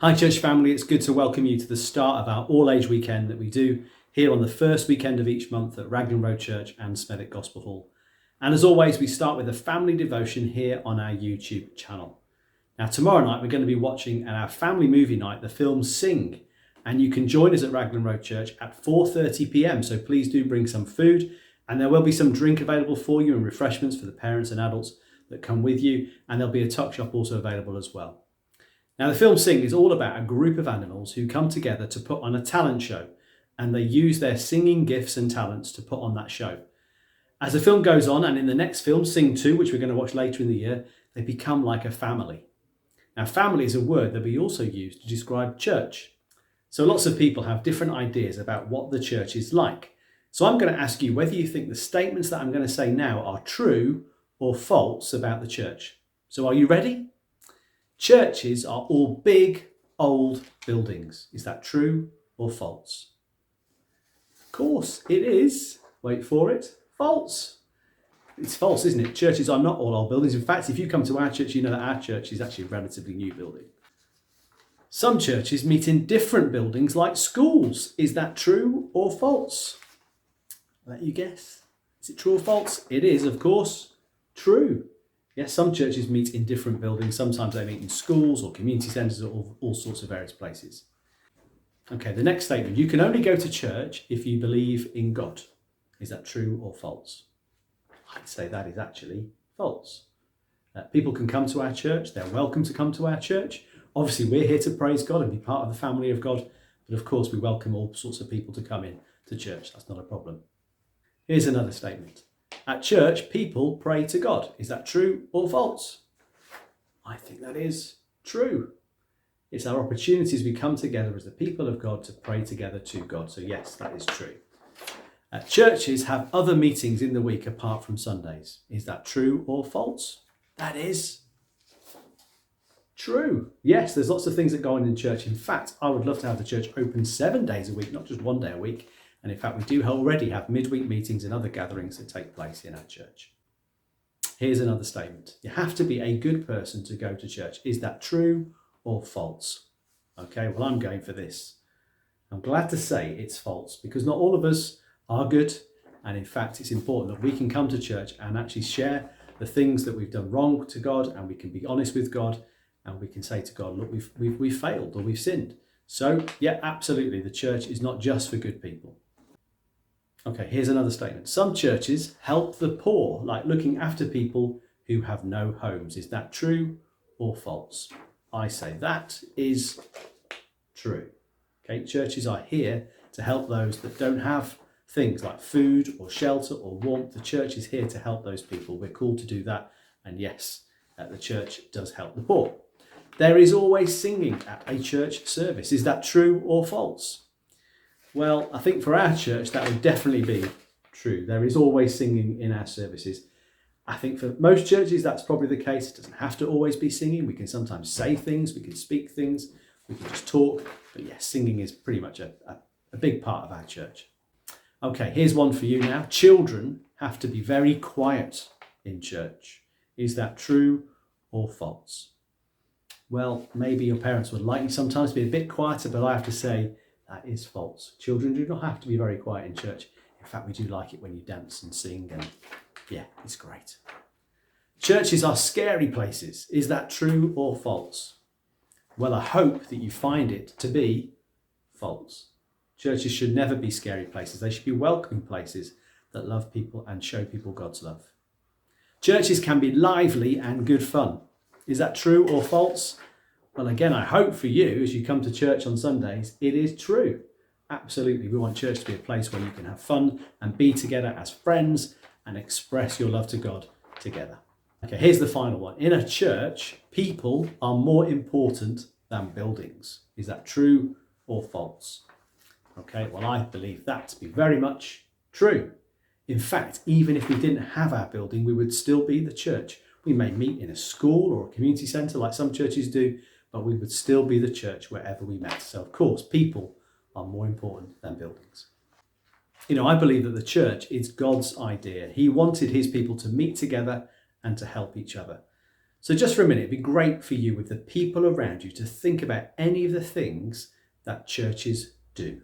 Hi church family, it's good to welcome you to the start of our all-age weekend that we do here on the first weekend of each month at Raglan Road Church and Smethwick Gospel Hall. And as always, we start with a family devotion here on our YouTube channel. Now tomorrow night we're going to be watching at our family movie night the film Sing, and you can join us at Raglan Road Church at 4:30 p.m, so please do bring some food, and there will be some drink available for you and refreshments for the parents and adults that come with you, and there'll be a tuck shop also available as well. Now, the film Sing is all about a group of animals who come together to put on a talent show, and they use their singing gifts and talents to put on that show. As the film goes on, and in the next film, Sing 2, which we're going to watch later in the year, they become like a family. Now, family is a word that we also use to describe church. So lots of people have different ideas about what the church is like. So I'm going to ask you whether you think the statements that I'm going to say now are true or false about the church. So are you ready? Churches are all big, old buildings. Is that true or false? Of course it is. Wait for it. False. It's false, isn't it? Churches are not all old buildings. In fact, if you come to our church, you know that our church is actually a relatively new building. Some churches meet in different buildings like schools. Is that true or false? I'll let you guess. Is it true or false? It is, of course, true. Yes, some churches meet in different buildings. Sometimes they meet in schools or community centres or all sorts of various places. Okay, the next statement. You can only go to church if you believe in God. Is that true or false? I'd say that is actually false. People can come to our church. They're welcome to come to our church. Obviously, we're here to praise God and be part of the family of God. But of course, we welcome all sorts of people to come in to church. That's not a problem. Here's another statement. At church, people pray to God. Is that true or false? I think that is true. It's our opportunity as we come together as the people of God to pray together to God. So yes, that is true. Churches have other meetings in the week apart from Sundays. Is that true or false? That is true. Yes, there's lots of things that go on in church. In fact, I would love to have the church open 7 days a week, not just 1 day a week. And in fact, we do already have midweek meetings and other gatherings that take place in our church. Here's another statement. You have to be a good person to go to church. Is that true or false? Okay, well, I'm going for this. I'm glad to say it's false because not all of us are good. And in fact, it's important that we can come to church and actually share the things that we've done wrong to God, and we can be honest with God, and we can say to God, look, we've failed or we've sinned. So yeah, absolutely, the church is not just for good people. Okay, here's another statement. Some churches help the poor, like looking after people who have no homes. Is that true or false? I say that is true. Okay, churches are here to help those that don't have things like food or shelter or warmth. The church is here to help those people. We're called to do that. And yes, the church does help the poor. There is always singing at a church service. Is that true or false? Well, I think for our church, that would definitely be true. There is always singing in our services. I think for most churches, that's probably the case. It doesn't have to always be singing. We can sometimes say things, we can speak things, we can just talk. But yes, singing is pretty much a big part of our church. Okay, here's one for you now. Children have to be very quiet in church. Is that true or false? Well, maybe your parents would like you sometimes to be a bit quieter, but I have to say, that is false. Children do not have to be very quiet in church. In fact, we do like it when you dance and sing, and yeah, it's great. Churches are scary places. Is that true or false? Well, I hope that you find it to be false. Churches should never be scary places. They should be welcoming places that love people and show people God's love. Churches can be lively and good fun. Is that true or false? Well, again, I hope for you, as you come to church on Sundays, it is true. Absolutely. We want church to be a place where you can have fun and be together as friends and express your love to God together. Okay, here's the final one. In a church, people are more important than buildings. Is that true or false? Okay, well, I believe that to be very much true. In fact, even if we didn't have our building, we would still be the church. We may meet in a school or a community centre like some churches do, but we would still be the church wherever we met. So, of course, people are more important than buildings. You know, I believe that the church is God's idea. He wanted his people to meet together and to help each other. So just for a minute, it'd be great for you with the people around you to think about any of the things that churches do.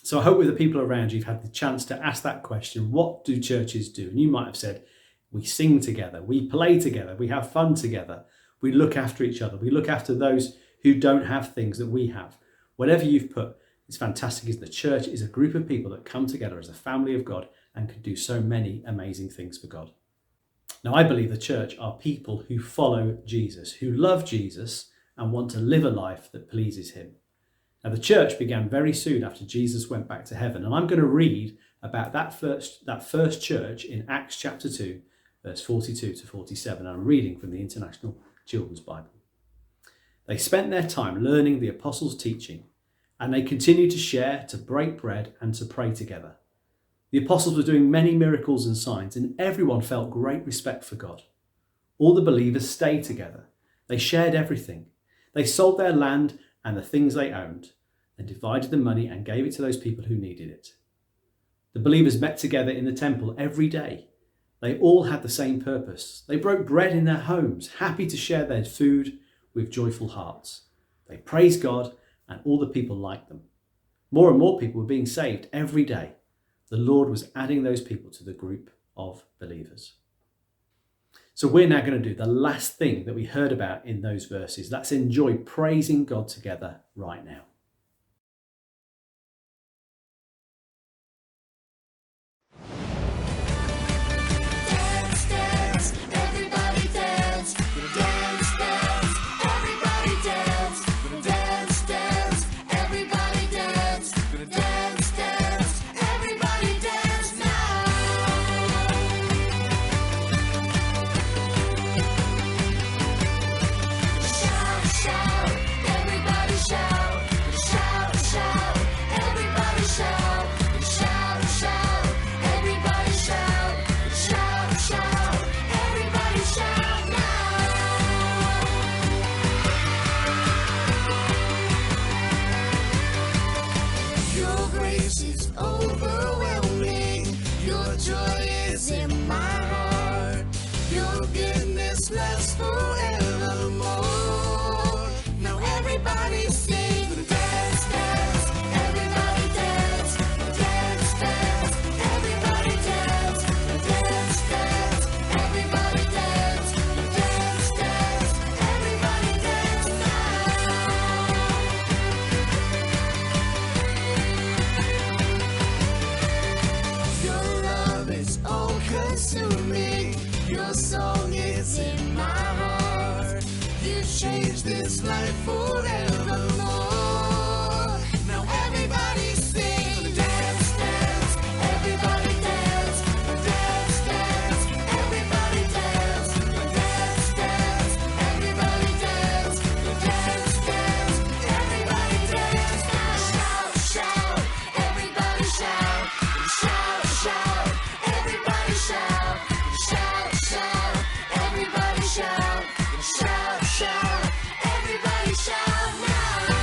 So I hope with the people around you, you've had the chance to ask that question, what do churches do? And you might have said, we sing together, we play together, we have fun together, we look after each other, we look after those who don't have things that we have. Whatever you've put, it's fantastic. Is the church is a group of people that come together as a family of God and can do so many amazing things for God. Now, I believe the church are people who follow Jesus, who love Jesus and want to live a life that pleases him. Now, the church began very soon after Jesus went back to heaven, and I'm going to read about that first church in Acts chapter 2, verse 42 to 47. I'm reading from the International Children's Bible. They spent their time learning the apostles' teaching, and they continued to share, to break bread, and to pray together. The apostles were doing many miracles and signs, and everyone felt great respect for God. All the believers stayed together. They shared everything. They sold their land and the things they owned, and divided the money and gave it to those people who needed it. The believers met together in the temple every day. They all had the same purpose. They broke bread in their homes, happy to share their food with joyful hearts. They praised God, and all the people liked them. More and more people were being saved every day. The Lord was adding those people to the group of believers. So we're now going to do the last thing that we heard about in those verses. Let's enjoy praising God together right now. Your song is in my heart. You changed this life forevermore. Now everybody sing. Dance, dance, everybody dance. Dance, dance, everybody dance. Dance, dance, everybody dance. Dance, dance, everybody dance. Shout, shout, everybody shout. Shout, shout, everybody shout. Shout, shout, everybody shout. Shout, shout, everybody shout now.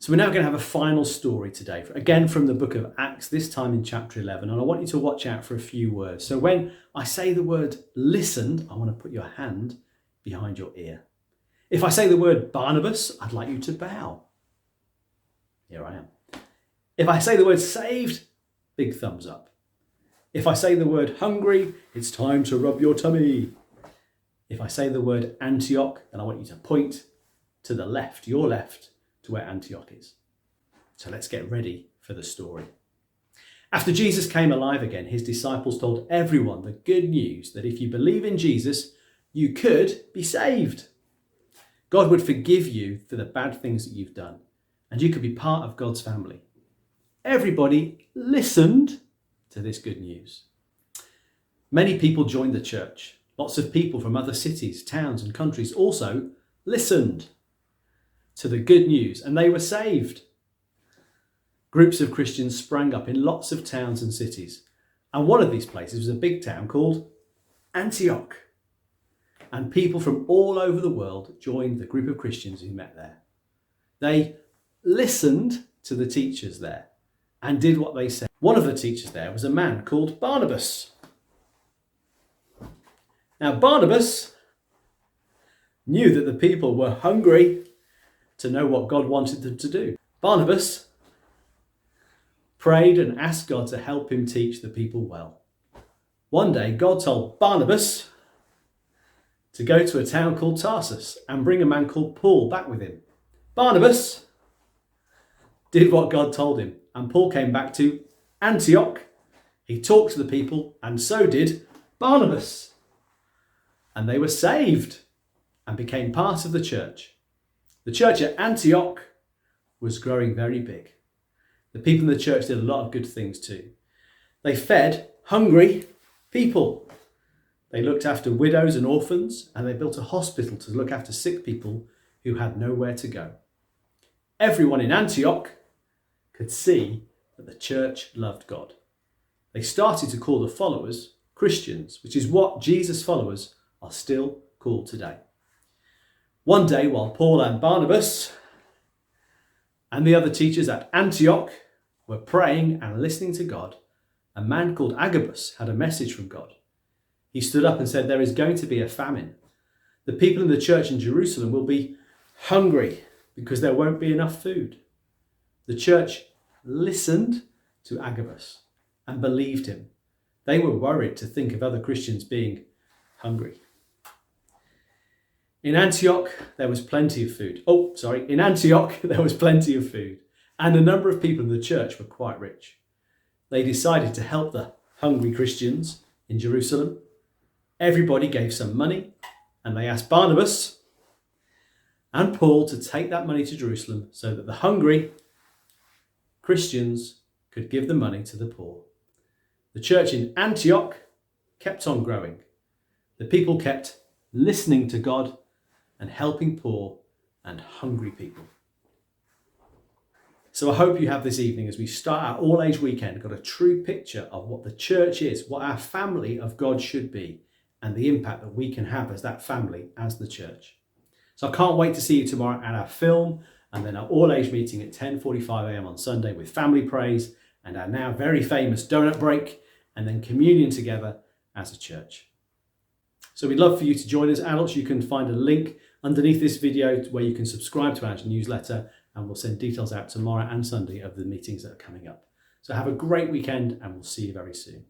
So we're now going to have a final story today, again from the book of Acts, this time in chapter 11. And I want you to watch out for a few words. So when I say the word listened, I want to put your hand behind your ear. If I say the word Barnabas, I'd like you to bow. Here I am. If I say the word saved, big thumbs up. If I say the word hungry, it's time to rub your tummy. If I say the word Antioch, then I want you to point to the left, your left, to where Antioch is. So let's get ready for the story. After Jesus came alive again, his disciples told everyone the good news that if you believe in Jesus, you could be saved. God would forgive you for the bad things that you've done, and you could be part of God's family. Everybody listened to this good news. Many people joined the church. Lots of people from other cities, towns, and countries also listened to the good news, and they were saved. Groups of Christians sprang up in lots of towns and cities, and one of these places was a big town called Antioch. And people from all over the world joined the group of Christians who met there. They listened to the teachers there and did what they said. One of the teachers there was a man called Barnabas. Now Barnabas knew that the people were hungry to know what God wanted them to do. Barnabas prayed and asked God to help him teach the people well. One day, God told Barnabas to go to a town called Tarsus and bring a man called Paul back with him. Barnabas did what God told him, and Paul came back to Antioch. He talked to the people, and so did Barnabas. And they were saved and became part of the church. The church at Antioch was growing very big. The people in the church did a lot of good things too. They fed hungry people. They looked after widows and orphans, and they built a hospital to look after sick people who had nowhere to go. Everyone in Antioch could see that the church loved God. They started to call the followers Christians, which is what Jesus' followers are still called today. One day, while Paul and Barnabas and the other teachers at Antioch were praying and listening to God, a man called Agabus had a message from God. He stood up and said, there is going to be a famine. The people in the church in Jerusalem will be hungry because there won't be enough food. The church listened to Agabus and believed him. They were worried to think of other Christians being hungry. In Antioch, there was plenty of food. In Antioch, there was plenty of food. And a number of people in the church were quite rich. They decided to help the hungry Christians in Jerusalem. Everybody gave some money, and they asked Barnabas and Paul to take that money to Jerusalem so that the hungry Christians could give the money to the poor. The church in Antioch kept on growing. The people kept listening to God and helping poor and hungry people. So I hope you have this evening, as we start our all-age weekend, got a true picture of what the church is, what our family of God should be, and the impact that we can have as that family, as the church. So I can't wait to see you tomorrow at our film, and then our all-age meeting at 10:45 a.m. on Sunday with family praise and our now very famous donut break, and then communion together as a church. So we'd love for you to join us. Adults, you can find a link underneath this video where you can subscribe to our newsletter, and we'll send details out tomorrow and Sunday of the meetings that are coming up. So have a great weekend, and we'll see you very soon.